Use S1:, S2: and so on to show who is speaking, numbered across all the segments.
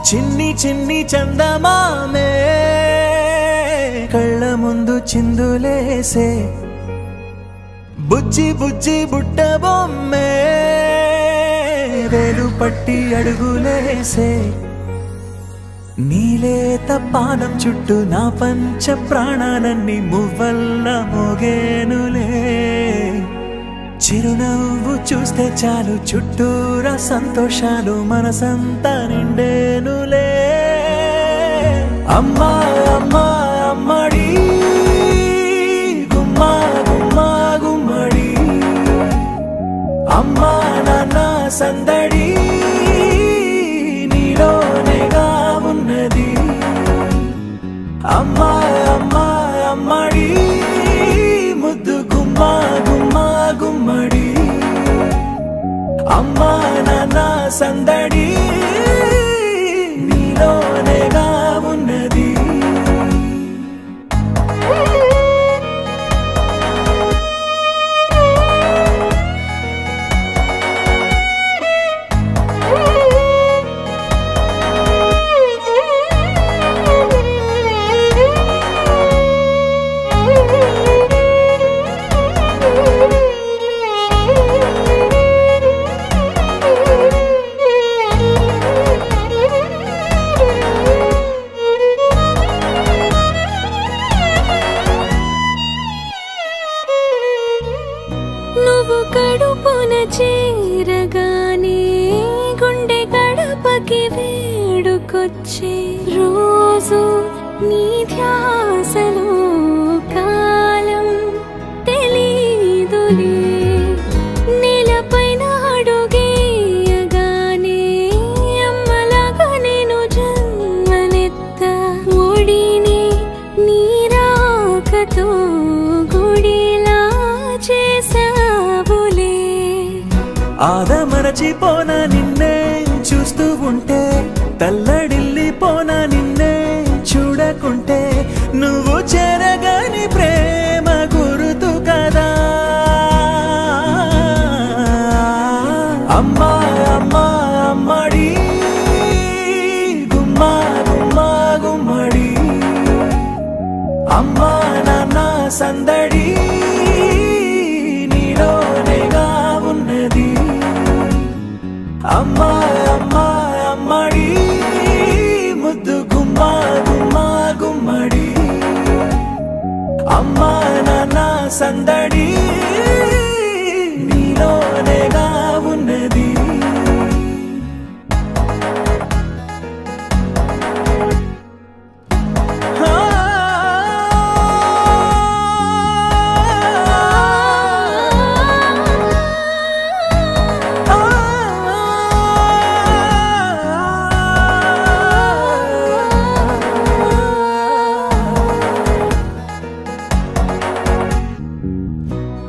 S1: చిన్ని చిన్ని చందమామే కళ్ళ ముందు చిందులేసే బుజ్జి బుజ్జి బుట్ట బొమ్మే వేలు పట్టి అడుగులేసే నీలేత పానం చుట్టూ నా పంచ ప్రాణాలన్నీ మువ్వల్ల మోగేనులే చిరునవ్వు చూస్తే చాలు చుట్టూరా సంతోషాలు మనసంతా నిండేనులే అమ్మా అమ్మా అమ్మడి గుమ్మా గుమ్మా గుమ్మడి అమ్మా నాన్న సందడి నీలోనేగా ఉన్నది అమ్మా అమ్మా అమ్మడి ముద్దు గుమ్మా గుమ్మా గుమ్మడి అమ్మా నాన్న సందడి నీలోనేగా ఉన్నది
S2: నువ్వు కడుపున చేరగానే గుండె గడపకి వేడుకొచ్చే రోజు నీ ధ్యాసలో కాలం తెలీదులే నేలపైన అడుగేయగానే అమ్మలాగా నేను జన్మనెత్త ఒడిని నీ రాకతో గుడిలా చేసావులే
S1: ఆదమరచిపోనా నిన్నే చూస్తూ ఉంటే తల్లడిల్లిపోనా నిన్నే చూడకుంటే నువ్వు చెరగని ప్రేమ గురుతు కదా అమ్మా అమ్మా అమ్మడి గుమ్మా గుమ్మా గుమ్మడి అమ్మా నాన్న సందడి నీలోనేగా ఉన్నది అమ్మా అమ్మా అమ్మడి ముద్దు గుమ్మా గుమ్మా గుమ్మడి అమ్మా నాన్న సందడి నీలోనేగా ఉన్నది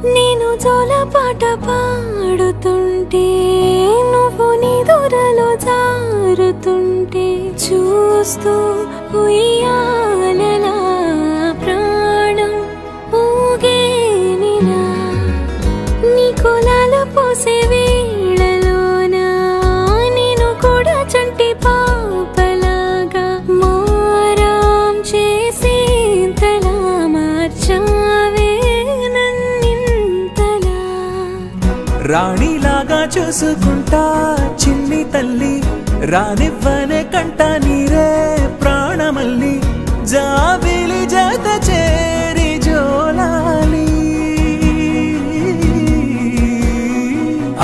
S2: నేను జోలపాట పాడుతుంటే నువ్వు నీ దూరలో జారుతుంటే చూస్తూ ఉయ్యాలలా ప్రాణం ఊగేనిలా నీ కులాలు పోసే వేళలోనా నేను కూడా చంటి పాపలాగా మారాం చేసేంతలా మార్చావే
S1: రాణిలాగా చూసుకుంటా చిన్ని తల్లి రానివ్వనే కంట నీరే ప్రాణమల్లి జాబిలి జత చేరి జోలాలి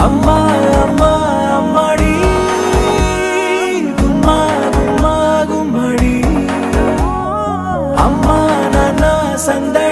S1: అమ్మా అమ్మా అమ్మడి గుమ్మా గుమ్మా గుమ్మడి అమ్మా నాన్న సందడి